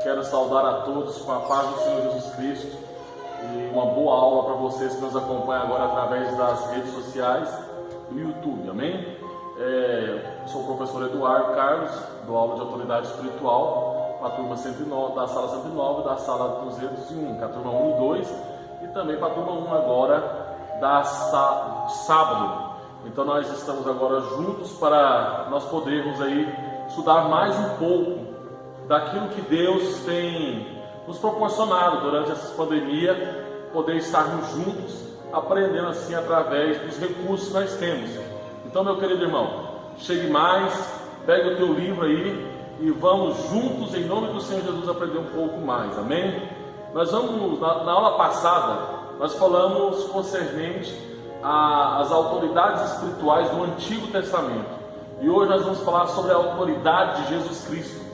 Quero saudar a todos com a paz do Senhor Jesus Cristo e uma boa aula para vocês que nos acompanham agora através das redes sociais do YouTube, amém? Sou o professor Eduardo Carlos, dou aula de autoridade espiritual para a turma 109, da sala 109 e da sala 201, que é a turma 1 e 2, e também para a turma 1 agora da sábado. Então nós estamos agora juntos para nós podermos aí estudar mais um pouco daquilo que Deus tem nos proporcionado durante essa pandemia, poder estarmos juntos, aprendendo assim através dos recursos que nós temos. Então, meu querido irmão, chegue mais, pegue o teu livro aí e vamos juntos, em nome do Senhor Jesus, aprender um pouco mais, amém? Nós vamos, na aula passada, nós falamos concernente às autoridades espirituais do Antigo Testamento, e hoje nós vamos falar sobre a autoridade de Jesus Cristo.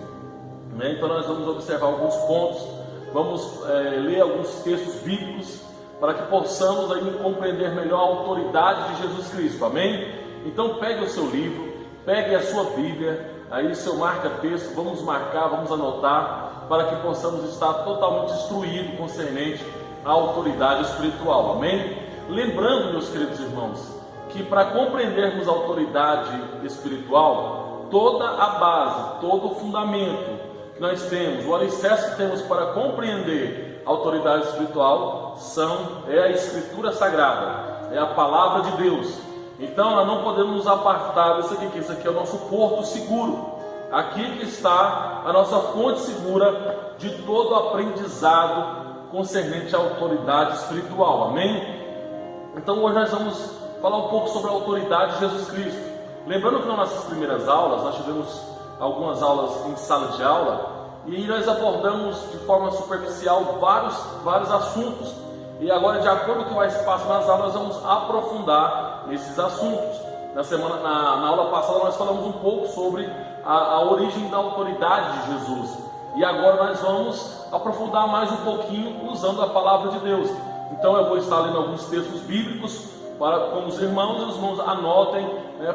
Então nós vamos observar alguns pontos, vamos ler alguns textos bíblicos para que possamos aí compreender melhor a autoridade de Jesus Cristo, amém? Então pegue o seu livro, pegue a sua Bíblia, aí seu marca-texto, vamos marcar, vamos anotar, para que possamos estar totalmente instruídos concernente à autoridade espiritual, amém? Lembrando, meus queridos irmãos, que para compreendermos a autoridade espiritual, toda a base, todo o fundamento que nós temos, o alicerce que temos para compreender a autoridade espiritual é a Escritura Sagrada, é a Palavra de Deus. Então nós não podemos nos apartar disso aqui, que isso aqui é o nosso porto seguro, aqui que está a nossa fonte segura de todo aprendizado concernente à autoridade espiritual, amém? Então hoje nós vamos falar um pouco sobre a autoridade de Jesus Cristo. Lembrando que nas nossas primeiras aulas nós tivemos algumas aulas em sala de aula e nós abordamos de forma superficial vários assuntos, e agora, de acordo com o que vai se passar nas aulas, nós vamos aprofundar nesses assuntos. Na aula passada nós falamos um pouco sobre a origem da autoridade de Jesus, e agora nós vamos aprofundar mais um pouquinho usando a palavra de Deus. Então eu vou estar lendo alguns textos bíblicos com os irmãos, e os irmãos anotem,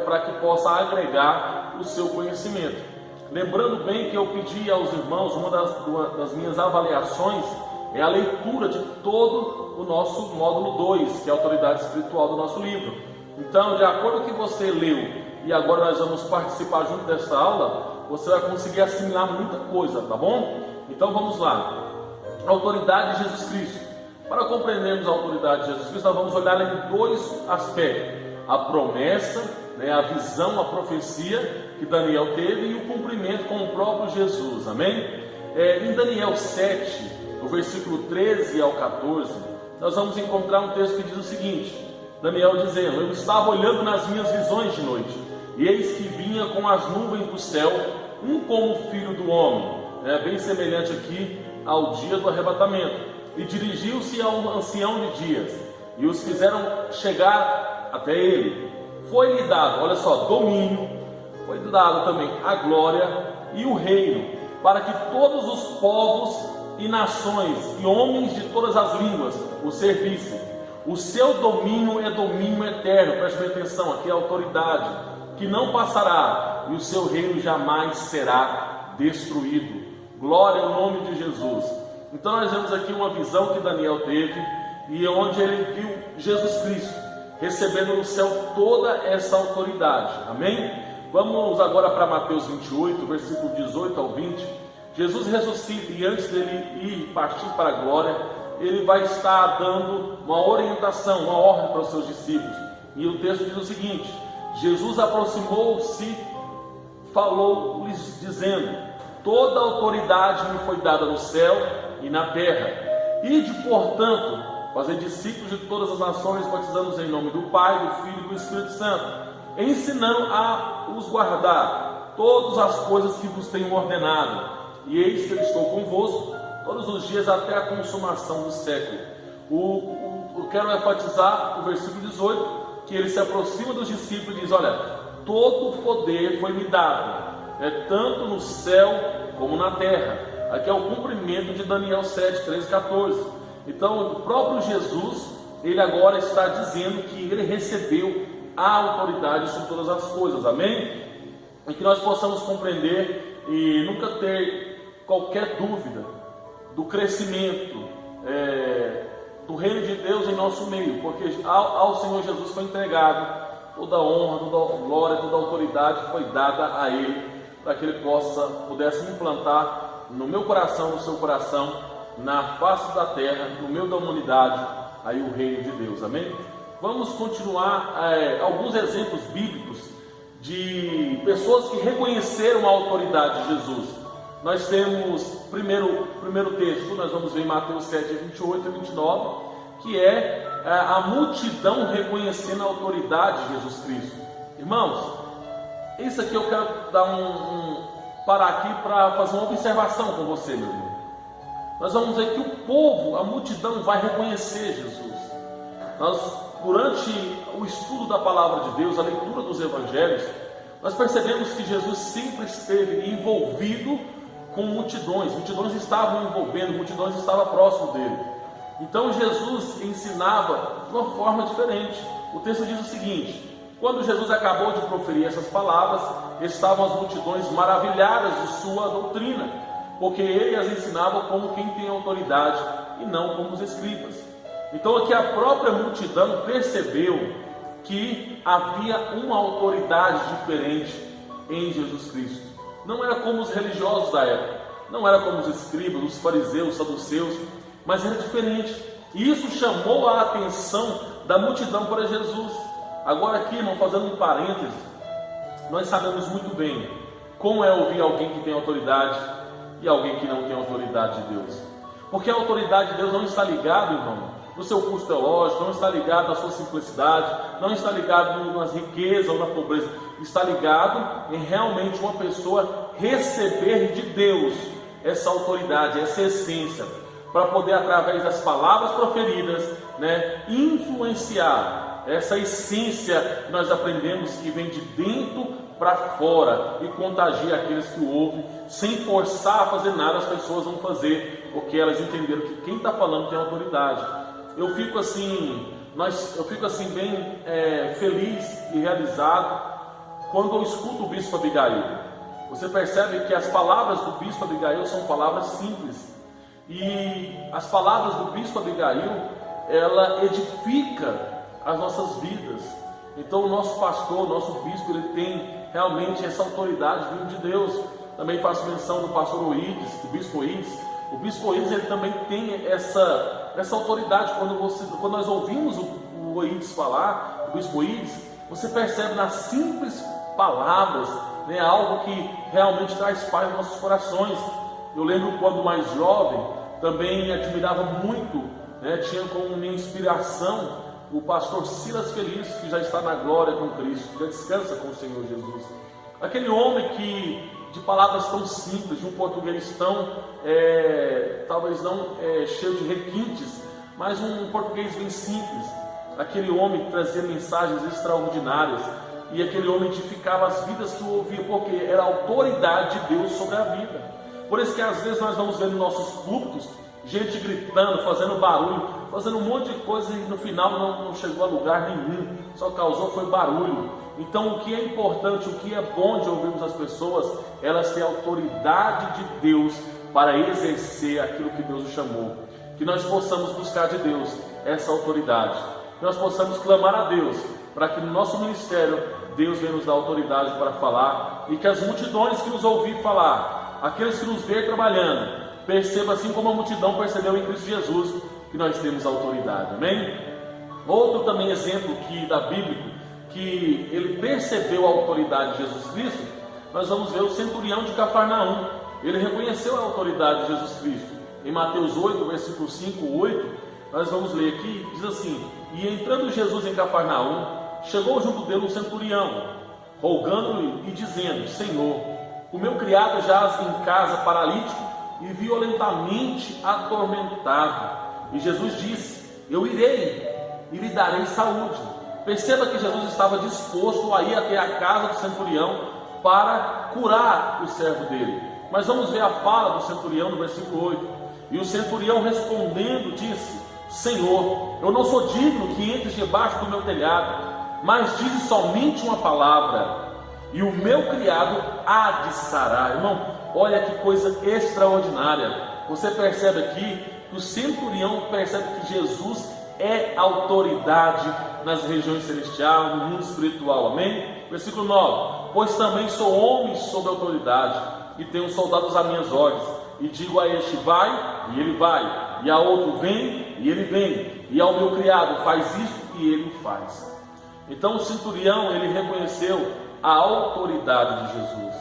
para que possa agregar o seu conhecimento. Lembrando bem que eu pedi aos irmãos, uma das minhas avaliações é a leitura de todo o nosso módulo 2, que é a autoridade espiritual do nosso livro. Então, de acordo com o que você leu, e agora nós vamos participar junto dessa aula, você vai conseguir assimilar muita coisa, tá bom? Então vamos lá. A autoridade de Jesus Cristo. Para compreendermos a autoridade de Jesus Cristo, nós vamos olhar em dois aspectos: a promessa, a visão, a profecia que Daniel teve, e o cumprimento com o próprio Jesus, amém? Em Daniel 7, no versículo 13 ao 14, nós vamos encontrar um texto que diz o seguinte: Daniel dizendo: eu estava olhando nas minhas visões de noite, e eis que vinha com as nuvens do céu um como filho do homem, bem semelhante aqui ao dia do arrebatamento, e dirigiu-se a um ancião de dias, e os fizeram chegar até ele. Foi-lhe dado, olha só, domínio, foi dado também a glória e o reino, para que todos os povos e nações e homens de todas as línguas o servissem. O seu domínio é domínio eterno, preste atenção, aqui é a autoridade, que não passará, e o seu reino jamais será destruído. Glória ao nome de Jesus. Então nós vemos aqui uma visão que Daniel teve, e onde ele viu Jesus Cristo recebendo no céu toda essa autoridade, amém? Vamos agora para Mateus 28, versículo 18 ao 20. Jesus ressuscita, e antes dele ir partir para a glória, ele vai estar dando uma orientação, uma ordem para os seus discípulos, e o texto diz o seguinte: Jesus aproximou-se, falou-lhes dizendo: toda autoridade me foi dada no céu e na terra. Ide, portanto, fazer discípulos de todas as nações, batizando-os em nome do Pai, do Filho e do Espírito Santo, ensinando a os guardar todas as coisas que vos tenho ordenado. E eis que eu estou convosco todos os dias até a consumação do século. Eu quero enfatizar o versículo 18, que ele se aproxima dos discípulos e diz: olha, todo o poder foi me dado, tanto no céu como na terra. Aqui é o cumprimento de Daniel 7, 13 e 14. Então o próprio Jesus, ele agora está dizendo que ele recebeu a autoridade sobre todas as coisas, amém? E que nós possamos compreender e nunca ter qualquer dúvida do crescimento do reino de Deus em nosso meio, porque ao Senhor Jesus foi entregado toda a honra, toda a glória, toda a autoridade foi dada a Ele, para que Ele pudesse implantar no meu coração, no seu coração, na face da terra, no meio da humanidade, aí o reino de Deus, amém? Vamos continuar alguns exemplos bíblicos de pessoas que reconheceram a autoridade de Jesus. Nós temos primeiro texto, nós vamos ver em Mateus 7, 28 e 29, que é a multidão reconhecendo a autoridade de Jesus Cristo. Irmãos, isso aqui eu quero parar aqui para fazer uma observação com você, meu irmão. Nós vamos ver que o povo, a multidão vai reconhecer Jesus. Durante o estudo da palavra de Deus, a leitura dos evangelhos, nós percebemos que Jesus sempre esteve envolvido com multidões estavam envolvendo, multidões estavam próximo dele. Então Jesus ensinava de uma forma diferente. O texto diz o seguinte: quando Jesus acabou de proferir essas palavras, estavam as multidões maravilhadas de sua doutrina, porque ele as ensinava como quem tem autoridade e não como os escribas. Então aqui a própria multidão percebeu que havia uma autoridade diferente em Jesus Cristo. Não era como os religiosos da época, não era como os escribas, os fariseus, os saduceus, mas era diferente. E isso chamou a atenção da multidão para Jesus. Agora aqui, irmão, fazendo um parêntese, nós sabemos muito bem como é ouvir alguém que tem autoridade e alguém que não tem autoridade de Deus. Porque a autoridade de Deus não está ligada, irmão, no seu curso teológico, não está ligado na sua simplicidade, não está ligado nas riquezas ou na pobreza, está ligado em realmente uma pessoa receber de Deus essa autoridade, essa essência, para poder, através das palavras proferidas, influenciar essa essência que nós aprendemos que vem de dentro para fora e contagia aqueles que o ouvem, sem forçar a fazer nada. As pessoas vão fazer, porque elas entenderam que quem está falando tem autoridade. Eu fico assim bem feliz e realizado quando eu escuto o bispo Abigail. Você percebe que as palavras do bispo Abigail são palavras simples, e as palavras do bispo Abigail, ela edifica as nossas vidas. Então o nosso pastor, o nosso bispo, ele tem realmente essa autoridade vindo de Deus. Também faço menção do pastor Oídes, do bispo Oídes. O bispo Oídes, ele também tem essa autoridade. Quando nós ouvimos o Oídes falar, o bispo Oídes, você percebe nas simples palavras, algo que realmente traz paz nos nossos corações. Eu lembro quando mais jovem, também admirava muito, tinha como minha inspiração o pastor Silas Feliz, que já está na glória com Cristo, já descansa com o Senhor Jesus. Aquele homem que, de palavras tão simples, de um português tão, talvez não cheio de requintes, mas um português bem simples. Aquele homem trazia mensagens extraordinárias, e aquele homem edificava as vidas que o ouvia, porque era a autoridade de Deus sobre a vida. Por isso que às vezes nós vamos ver nos nossos púlpitos gente gritando, fazendo barulho, fazendo um monte de coisa, e no final não chegou a lugar nenhum, só causou foi barulho. Então o que é importante, o que é bom de ouvirmos as pessoas, elas têm a autoridade de Deus para exercer aquilo que Deus os chamou. Que nós possamos buscar de Deus essa autoridade, que nós possamos clamar a Deus para que no nosso ministério Deus venha nos dar autoridade para falar, e que as multidões que nos ouvir falar, aqueles que nos ver trabalhando, percebam assim como a multidão percebeu em Cristo Jesus, que nós temos autoridade, amém? Outro também exemplo da Bíblia, que ele percebeu a autoridade de Jesus Cristo, nós vamos ver o centurião de Cafarnaum. Ele reconheceu a autoridade de Jesus Cristo. Em Mateus 8, versículo 5, 8, nós vamos ler aqui, diz assim: e entrando Jesus em Cafarnaum, chegou junto dele um centurião, rogando-lhe e dizendo: Senhor, o meu criado jaz em casa paralítico e violentamente atormentado. E Jesus disse: eu irei e lhe darei saúde. Perceba que Jesus estava disposto a ir até a casa do centurião para curar o servo dele. Mas vamos ver a fala do centurião no versículo 8. E o centurião respondendo disse: Senhor, eu não sou digno que entres debaixo do meu telhado, mas dize somente uma palavra, e o meu criado há de sarar. Irmão, olha que coisa extraordinária. Você percebe aqui que o centurião percebe que Jesus é autoridade nas regiões celestiais, no mundo espiritual, amém? Versículo 9: pois também sou homem sob autoridade, e tenho soldados a minhas ordens, e digo a este vai, e ele vai, e a outro vem, e ele vem, e ao meu criado faz isso, e ele faz. Então o centurião, ele reconheceu a autoridade de Jesus.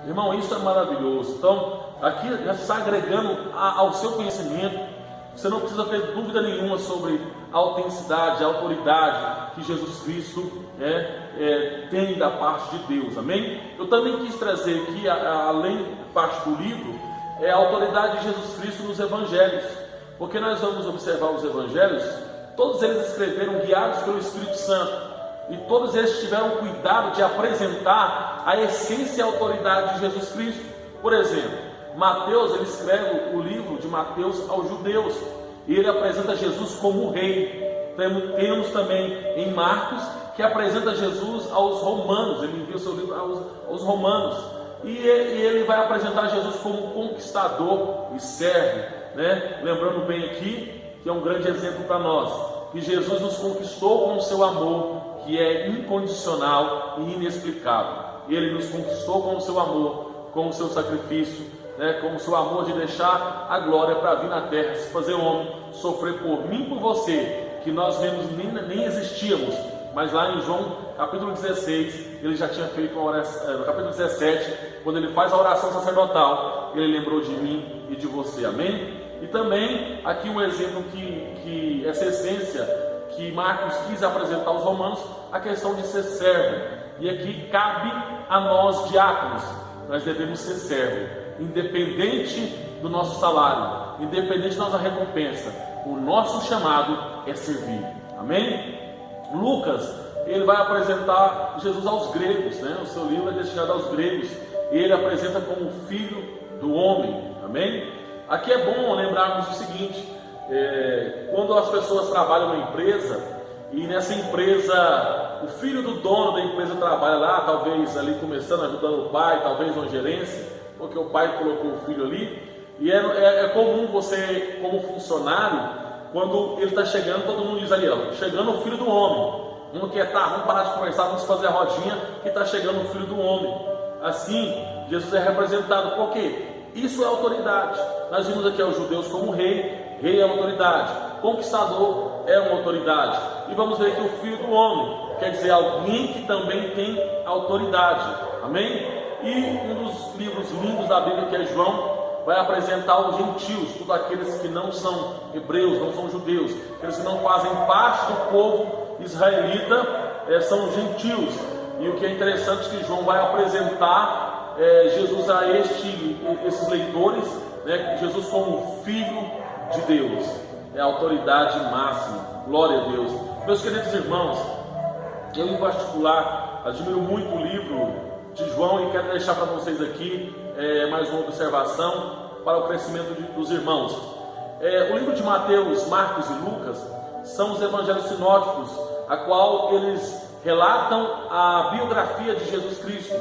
Irmão, isso é maravilhoso. Então aqui já está agregando ao seu conhecimento. Você não precisa ter dúvida nenhuma sobre a autenticidade, a autoridade que Jesus Cristo tem da parte de Deus, amém? Eu também quis trazer aqui, além da parte do livro, a autoridade de Jesus Cristo nos evangelhos, porque nós vamos observar os evangelhos, todos eles escreveram guiados pelo Espírito Santo, e todos eles tiveram cuidado de apresentar a essência e a autoridade de Jesus Cristo. Por exemplo, Mateus, ele escreve o livro de Mateus aos judeus, e ele apresenta Jesus como rei. Temos também em Marcos, que apresenta Jesus aos romanos, ele envia o seu livro aos romanos, e ele vai apresentar Jesus como conquistador e servo, né? Lembrando bem aqui, que é um grande exemplo para nós, que Jesus nos conquistou com o seu amor, que é incondicional e inexplicável. Ele nos conquistou com o seu amor, com o seu sacrifício, com o seu amor de deixar a glória para vir na terra, se fazer homem, sofrer por mim e por você, que nós mesmos nem existíamos. Mas lá em João capítulo 16, ele já tinha feito uma oração, no capítulo 17, quando ele faz a oração sacerdotal, ele lembrou de mim e de você, amém? E também aqui um exemplo que essa essência que Marcos quis apresentar aos romanos, a questão de ser servo. E aqui cabe a nós diáconos, nós devemos ser servo, independente do nosso salário, independente da nossa recompensa. O nosso chamado é servir, amém? Lucas, ele vai apresentar Jesus aos gregos, né? O seu livro é destinado aos gregos, e ele apresenta como filho do homem, amém? Aqui é bom lembrarmos o seguinte: quando as pessoas trabalham na empresa, e nessa empresa o filho do dono da empresa trabalha lá, talvez ali começando, ajudando o pai, talvez uma gerência, porque o pai colocou o filho ali, e é comum você, como funcionário, quando ele está chegando, todo mundo diz ali, ó, chegando o filho do homem. Um quer vamos parar de conversar, vamos fazer a rodinha, que está chegando o filho do homem. Assim, Jesus é representado, por quê? Isso é autoridade. Nós vimos aqui aos judeus como rei, rei é autoridade, conquistador é uma autoridade. E vamos ver aqui o filho do homem, quer dizer, alguém que também tem autoridade, amém? E um dos livros lindos da Bíblia, que é João, vai apresentar os gentios, todos aqueles que não são hebreus, não são judeus, aqueles que não fazem parte do povo israelita, são gentios. E o que é interessante é que João vai apresentar Jesus a esses leitores, né, Jesus como Filho de Deus, é a autoridade máxima, glória a Deus. Meus queridos irmãos, eu em particular admiro muito o livro de João e quero deixar para vocês aqui mais uma observação para o crescimento dos irmãos. O livro de Mateus, Marcos e Lucas são os evangelhos sinóticos, a qual eles relatam a biografia de Jesus Cristo.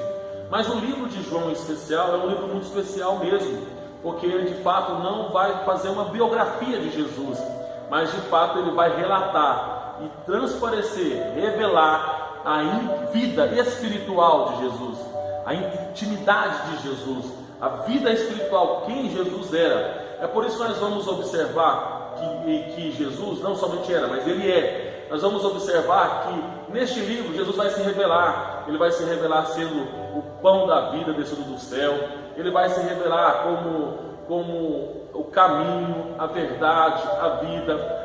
Mas o livro de João em especial é um livro muito especial mesmo, porque ele de fato não vai fazer uma biografia de Jesus, mas de fato ele vai relatar e transparecer, revelar a vida espiritual de Jesus, a intimidade de Jesus, a vida espiritual, quem Jesus era. É por isso que nós vamos observar que Jesus não somente era, mas ele é. Nós vamos observar que neste livro Jesus vai se revelar. Ele vai se revelar sendo o pão da vida descido do céu. Ele vai se revelar como o caminho, a verdade,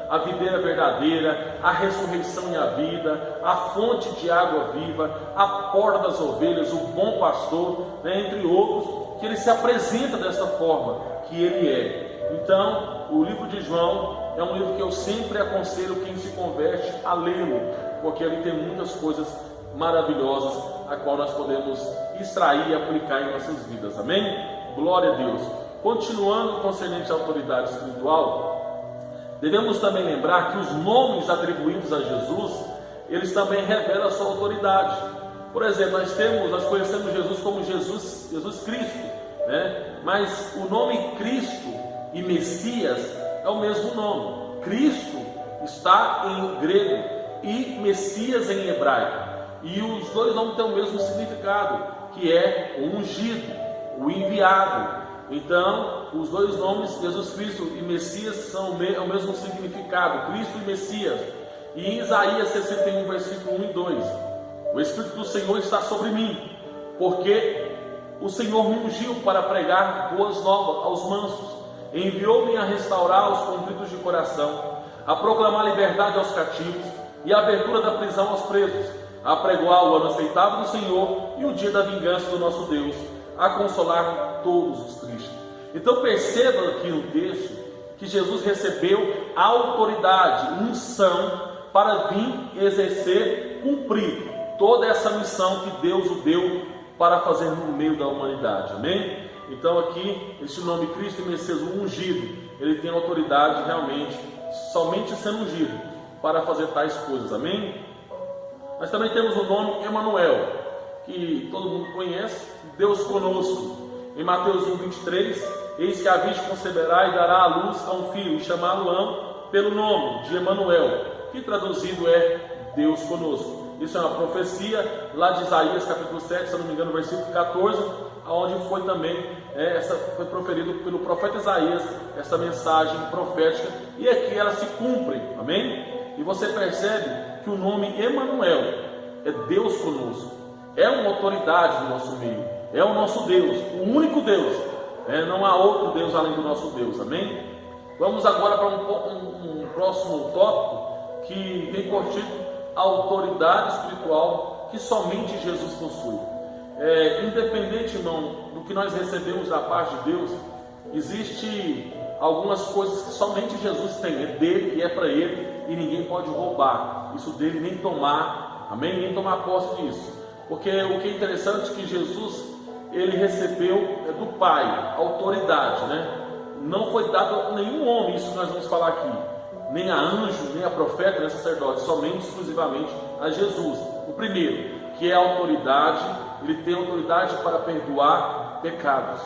a videira verdadeira, a ressurreição e a vida, a fonte de água viva, a porta das ovelhas, o bom pastor, né, entre outros, que ele se apresenta dessa forma que ele é. Então, o livro de João é um livro que eu sempre aconselho quem se converte a lê-lo, porque ele tem muitas coisas maravilhosas a qual nós podemos extrair e aplicar em nossas vidas, amém? Glória a Deus. Continuando concernente à autoridade espiritual, devemos também lembrar que os nomes atribuídos a Jesus, eles também revelam a sua autoridade. Por exemplo, nós conhecemos Jesus como Jesus Cristo, né? Mas o nome Cristo e Messias é o mesmo nome. Cristo está em grego e Messias em hebraico. E os dois nomes têm o mesmo significado, que é o ungido, o enviado. Então, os dois nomes, Jesus Cristo e Messias, são o mesmo significado, Cristo e Messias. E em Isaías 61, versículo 1 e 2, o Espírito do Senhor está sobre mim, porque o Senhor me ungiu para pregar boas novas aos mansos, enviou-me a restaurar os contritos de coração, a proclamar liberdade aos cativos e a abertura da prisão aos presos, a pregoar o ano aceitável do Senhor e o dia da vingança do nosso Deus, a consolar todos os tristes. Então perceba aqui no texto que Jesus recebeu autoridade, unção, para vir exercer, cumprir toda essa missão que Deus o deu para fazer no meio da humanidade, amém? Então aqui, este nome Cristo e Messias, o ungido, ele tem autoridade realmente, somente sendo ungido, para fazer tais coisas, amém? Mas também temos o nome Emanuel, que todo mundo conhece, Deus conosco. Em Mateus 1:23, eis que a virgem conceberá e dará à luz a um filho, e chamá-lo-ão pelo nome de Emanuel, que traduzido é Deus conosco. Isso é uma profecia lá de Isaías capítulo 7, se não me engano, versículo 14, onde foi também, foi proferido pelo profeta Isaías, essa mensagem profética, e aqui ela se cumpre, amém? E você percebe que o nome Emanuel é Deus conosco, é uma autoridade no nosso meio, é o nosso Deus, o único Deus, não há outro Deus além do nosso Deus, amém? Vamos agora para um próximo tópico, que tem por título a autoridade espiritual que somente Jesus possui. Independente, irmão, do que nós recebemos da parte de Deus, existe algumas coisas que somente Jesus tem, é dele e é para ele, e ninguém pode roubar isso dele, nem tomar, amém? Nem tomar posse disso, porque o que é interessante é que Jesus, ele recebeu do Pai autoridade, né? Não foi dado a nenhum homem, isso que nós vamos falar aqui, nem a anjo, nem a profeta, nem a sacerdote, somente, exclusivamente a Jesus. O primeiro, que é a autoridade, ele tem autoridade para perdoar pecados,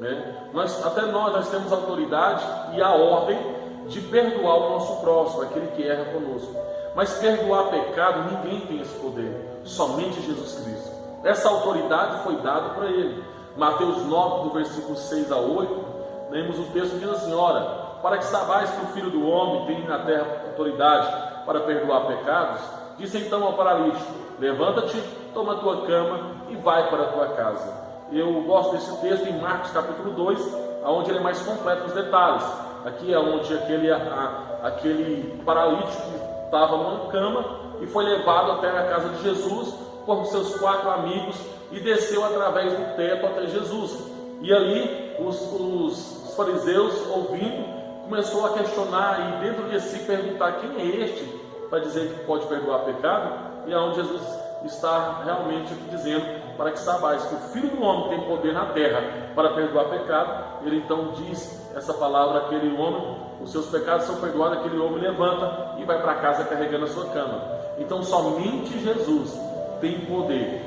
né? Até nós temos autoridade e a ordem de perdoar o nosso próximo, aquele que erra conosco. Mas perdoar pecado, ninguém tem esse poder, somente Jesus Cristo. Essa autoridade foi dada para ele. Mateus 9, do versículo 6 a 8, lemos o texto que diz assim: ora, para que saibais que o Filho do Homem tem na terra autoridade para perdoar pecados, disse então ao paralítico: levanta-te, toma a tua cama e vai para a tua casa. Eu gosto desse texto em Marcos capítulo 2, onde ele é mais completo nos detalhes. Aqui é onde aquele paralítico estava numa cama e foi levado até a casa de Jesus por seus 4 amigos e desceu através do teto até Jesus. E ali os fariseus, ouvindo, começou a questionar e dentro de si perguntar: quem é este para dizer que pode perdoar pecado? E é onde Jesus está realmente dizendo: para que saibais que o Filho do Homem tem poder na terra para perdoar pecado. Ele então diz essa palavra àquele homem: os seus pecados são perdoados. Aquele homem levanta e vai para casa carregando a sua cama. Então somente Jesus tem poder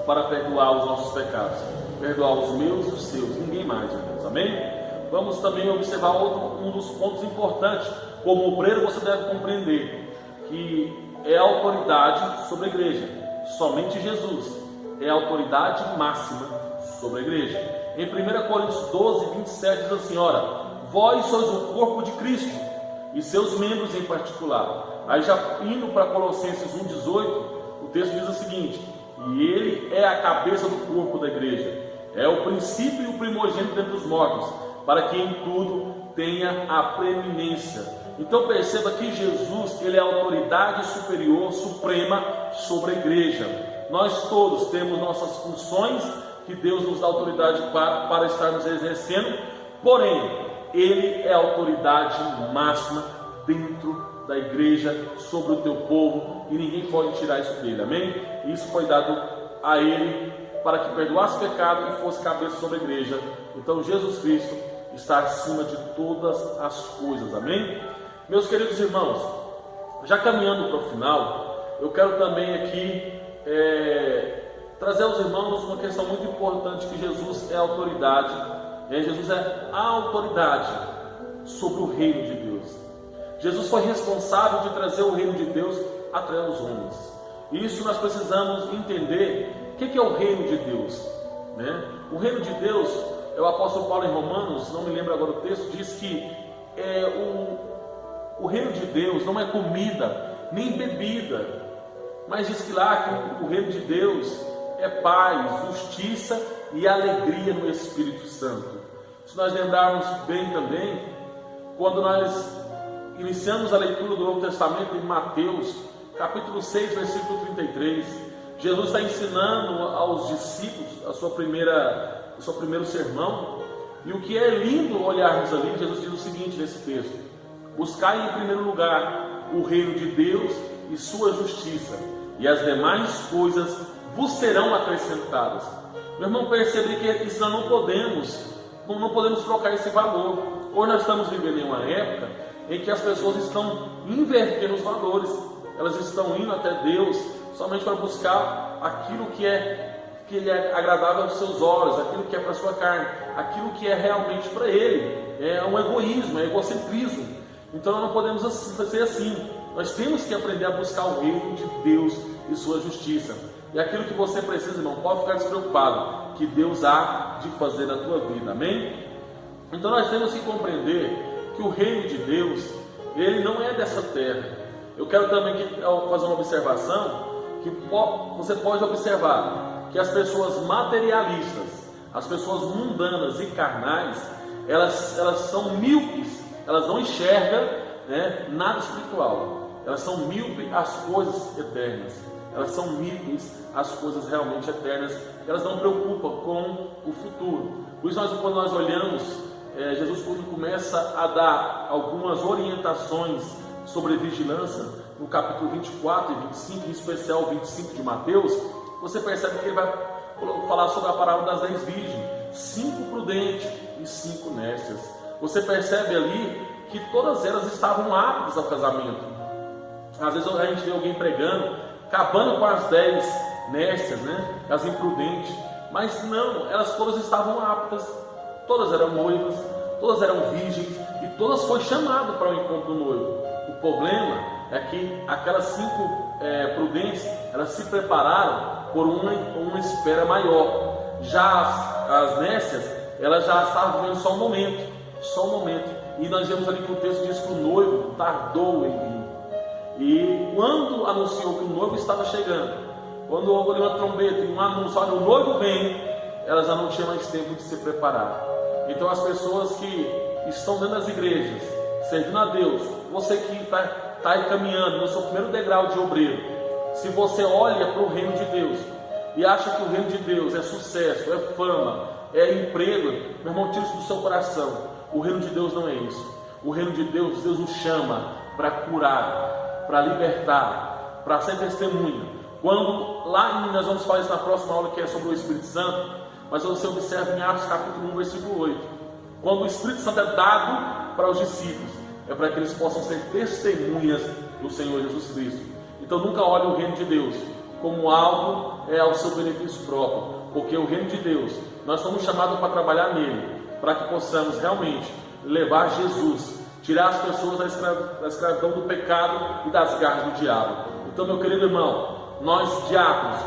para perdoar os nossos pecados, perdoar os meus e os seus, ninguém mais, irmãos, amém? Vamos também observar um dos pontos importantes. Como obreiro, você deve compreender que é a autoridade sobre a igreja. Somente Jesus é a autoridade máxima sobre a igreja. Em 1 Coríntios 12, 27 diz assim: ora, vós sois o corpo de Cristo e seus membros em particular. Aí já indo para Colossenses 1,18, o texto diz o seguinte: e ele é a cabeça do corpo da igreja, é o princípio e o primogênito dentre os mortos, para que em tudo tenha a preeminência. Então perceba que Jesus, ele é a autoridade superior, suprema sobre a igreja. Nós todos temos nossas funções que Deus nos dá autoridade para estarmos exercendo, porém ele é a autoridade máxima dentro da igreja, sobre o teu povo, e ninguém pode tirar isso dele, amém? Isso foi dado a ele para que perdoasse pecado e fosse cabeça sobre a igreja. Então Jesus Cristo está acima de todas as coisas, amém? Meus queridos irmãos, já caminhando para o final, eu quero também aqui trazer aos irmãos uma questão muito importante, que Jesus é autoridade. Jesus é a autoridade sobre o reino de Deus. Jesus foi responsável de trazer o reino de Deus até os homens. Isso nós precisamos entender. O que é o reino de Deus? O reino de Deus, o apóstolo Paulo em Romanos, não me lembro agora o texto, diz que o reino de Deus não é comida nem bebida, mas diz que lá que o reino de Deus é paz, justiça e alegria no Espírito Santo. Se nós lembrarmos bem também, quando nós iniciamos a leitura do Novo Testamento em Mateus, capítulo 6, versículo 33, Jesus está ensinando aos discípulos o seu primeiro sermão, e o que é lindo olharmos ali, Jesus diz o seguinte nesse texto: buscai em primeiro lugar o reino de Deus e sua justiça, e as demais coisas vos serão acrescentadas. Meu irmão, percebe que isso nós não podemos trocar esse valor. Hoje nós estamos vivendo em uma época em que as pessoas estão invertendo os valores. Elas estão indo até Deus somente para buscar aquilo que é agradável aos seus olhos, aquilo que é para a sua carne, aquilo que é realmente para ele. É um egoísmo, é egocentrismo. Então nós não podemos ser assim. Nós temos que aprender a buscar o reino de Deus e sua justiça. E aquilo que você precisa, irmão, pode ficar despreocupado, que Deus há de fazer na tua vida, amém? Então nós temos que compreender que o reino de Deus, ele não é dessa terra. Eu quero também fazer uma observação, que você pode observar que as pessoas materialistas, as pessoas mundanas e carnais, elas são míopes, elas não enxergam, nada espiritual. Elas são míopes às coisas eternas. Elas são míopes às coisas realmente eternas. Elas não preocupam com o futuro. Por isso, quando nós olhamos, Jesus quando começa a dar algumas orientações sobre vigilância, no capítulo 24 e 25, em especial 25 de Mateus, você percebe que ele vai falar sobre a parábola das 10 virgens, 5 prudentes e 5 nécias. Você percebe ali que todas elas estavam aptas ao casamento. Às vezes a gente vê alguém pregando, acabando com as 10 nécias, as imprudentes, mas não, elas todas estavam aptas, todas eram noivas, todas eram virgens e todas foram chamadas para o encontro do noivo. O problema é que aquelas 5 prudentes, elas se prepararam por uma espera maior. Já as nécias, elas já estavam vivendo só um momento. E nós vemos ali que o texto diz que o noivo tardou em vir. E quando anunciou que o noivo estava chegando, quando houve uma trombeta e um anúncio, olha, o noivo vem, elas já não tinham mais tempo de se preparar. Então as pessoas que estão dentro das igrejas, servindo a Deus, você que está aí caminhando no seu primeiro degrau de obreiro, se você olha para o reino de Deus e acha que o reino de Deus é sucesso, é fama, é emprego, meu irmão, tira isso do seu coração. O reino de Deus não é isso. O reino de Deus, Deus nos chama para curar, para libertar, para ser testemunha. Quando lá nós vamos falar isso na próxima aula, que é sobre o Espírito Santo, mas você observa em Atos capítulo 1, versículo 8, quando o Espírito Santo é dado para os discípulos, é para que eles possam ser testemunhas do Senhor Jesus Cristo. Então nunca olhe o reino de Deus como algo ao seu benefício próprio, porque o reino de Deus, nós somos chamados para trabalhar nele, para que possamos realmente levar Jesus, tirar as pessoas da escravidão do pecado e das garras do diabo. Então, meu querido irmão, nós diáconos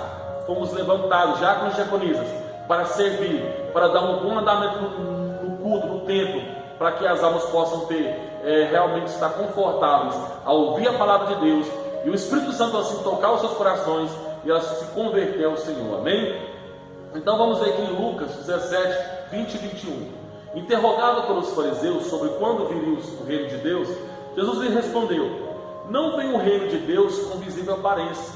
fomos levantados, diáconos e diaconisas, para servir, para dar um bom andamento no culto, no templo, para que as almas possam realmente estar confortáveis a ouvir a palavra de Deus e o Espírito Santo assim tocar os seus corações e elas se converter ao Senhor, amém? Então vamos ver aqui em Lucas 17, 20 e 21. Interrogado pelos fariseus sobre quando viria o reino de Deus, Jesus lhe respondeu: não vem o reino de Deus com visível aparência,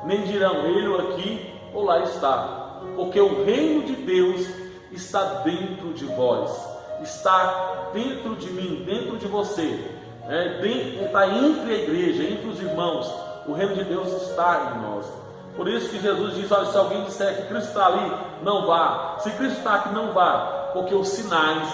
nem dirão ele aqui ou lá está, porque o reino de Deus está dentro de vós, está dentro de mim, dentro de você, está entre a igreja, entre os irmãos. O reino de Deus está em nós. Por isso que Jesus diz: olha, se alguém disser que Cristo está ali, não vá. Se Cristo está aqui, não vá, porque os sinais,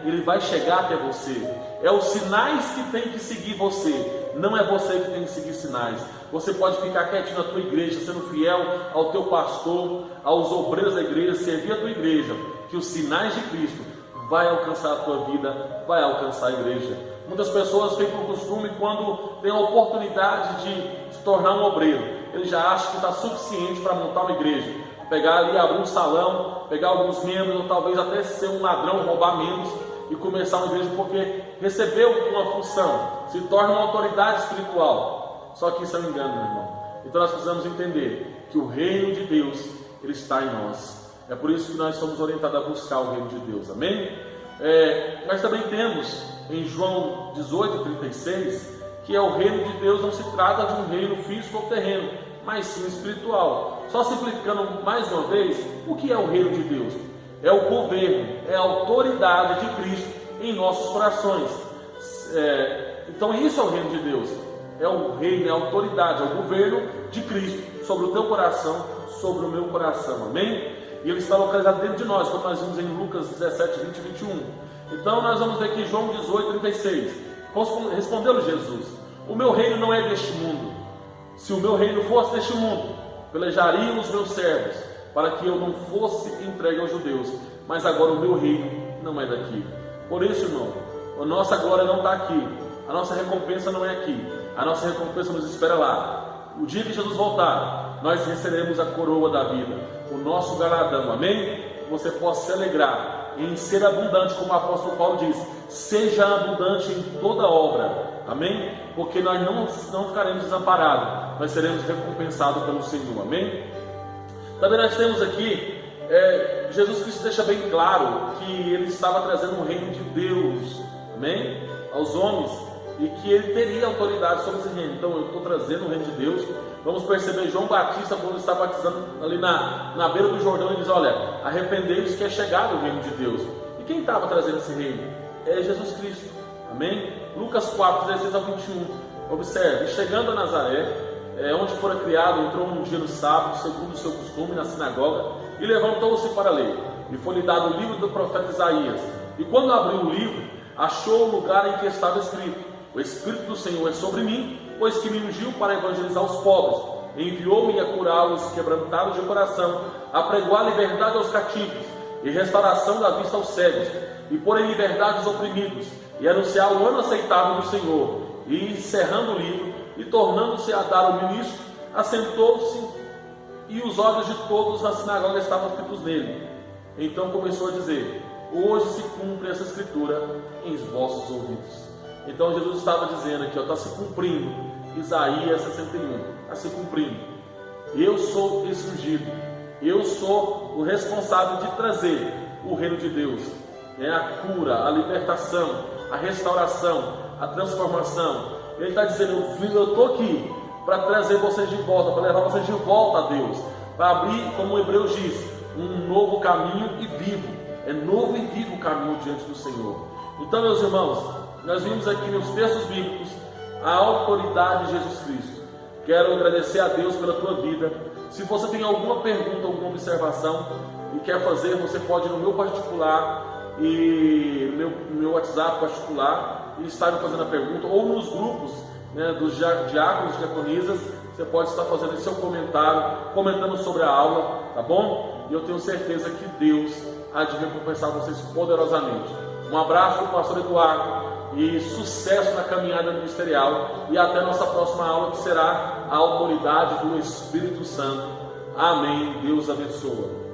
ele vai chegar até você. É os sinais que tem que seguir você, não é você que tem que seguir sinais. Você pode ficar quietinho na tua igreja, sendo fiel ao teu pastor, aos obreiros da igreja, servir a tua igreja, que os sinais de Cristo vai alcançar a tua vida, vai alcançar a igreja. Muitas pessoas têm por costume, quando tem a oportunidade de se tornar um obreiro, ele já acha que está suficiente para montar uma igreja, pegar ali, abrir um salão, pegar alguns membros, ou talvez até ser um ladrão, roubar membros e começar uma igreja porque recebeu uma função, se torna uma autoridade espiritual. Só que isso é um engano, meu irmão. Então nós precisamos entender que o reino de Deus, ele está em nós. É por isso que nós somos orientados a buscar o reino de Deus, amém? Nós também temos em João 18:36 que o reino de Deus não se trata de um reino físico ou terreno, mas sim espiritual. Só simplificando mais uma vez, o que é o reino de Deus? É o governo, é a autoridade de Cristo em nossos corações. Então isso é o reino de Deus. É o reino, é a autoridade, é o governo de Cristo sobre o teu coração, sobre o meu coração, amém? E ele está localizado dentro de nós, como nós vimos em Lucas 17, 20 e 21. Então nós vamos ver aqui João 18:36. Respondeu-lhe Jesus: o meu reino não é deste mundo. Se o meu reino fosse deste mundo, pelejariam os meus servos, para que eu não fosse entregue aos judeus. Mas agora o meu reino não é daqui. Por isso, irmão, a nossa glória não está aqui. A nossa recompensa não é aqui. A nossa recompensa nos espera lá. O dia que Jesus voltar, nós receberemos a coroa da vida, o nosso galardão, amém? Você possa se alegrar em ser abundante, como o apóstolo Paulo diz: seja abundante em toda obra, amém? Porque nós não ficaremos desamparados, nós seremos recompensados pelo Senhor, amém? Também nós temos aqui, Jesus Cristo deixa bem claro que ele estava trazendo o reino de Deus, amém? Aos homens, e que ele teria autoridade sobre esse reino. Então eu estou trazendo o reino de Deus. Vamos perceber João Batista, quando está batizando ali na beira do Jordão, ele diz: olha, arrependei-vos que é chegado o reino de Deus. E quem estava trazendo esse reino? É Jesus Cristo, amém? Lucas 4:16 ao 21. Observe: chegando a Nazaré, onde fora criado, entrou um dia no sábado, segundo o seu costume, na sinagoga, e levantou-se para ler. E foi-lhe dado o livro do profeta Isaías. E quando abriu o livro, achou o lugar em que estava escrito: o Espírito do Senhor é sobre mim, pois que me ungiu para evangelizar os pobres, enviou-me a curar os quebrantados de coração, a pregoar liberdade aos cativos, e restauração da vista aos cegos, e pôr em liberdade os oprimidos, e anunciar o ano aceitável do Senhor. E encerrando o livro, e tornando-se a dar ao ministro, assentou-se, e os olhos de todos na sinagoga estavam fitos nele. Então começou a dizer: hoje se cumpre essa escritura em vossos ouvidos. Então Jesus estava dizendo aqui, está se cumprindo Isaías 61, está se cumprindo. Eu sou esse ungido, eu sou o responsável de trazer o reino de Deus, a cura, a libertação, a restauração, a transformação. Ele está dizendo: eu estou aqui para trazer vocês de volta, para levar vocês de volta a Deus, para abrir, como o Hebreus diz, um novo caminho e vivo. É novo e vivo o caminho diante do Senhor. Então, meus irmãos, nós vimos aqui nos textos bíblicos a autoridade de Jesus Cristo. Quero agradecer a Deus pela tua vida. Se você tem alguma pergunta, alguma observação e quer fazer, você pode ir no meu particular e no meu WhatsApp particular e estar me fazendo a pergunta, ou nos grupos dos diáconos e diaconisas. Você pode estar fazendo esse seu comentário, comentando sobre a aula, tá bom? E eu tenho certeza que Deus há de recompensar vocês poderosamente. Um abraço do pastor Eduardo e sucesso na caminhada ministerial, e até a nossa próxima aula, que será a autoridade do Espírito Santo. Amém. Deus abençoe.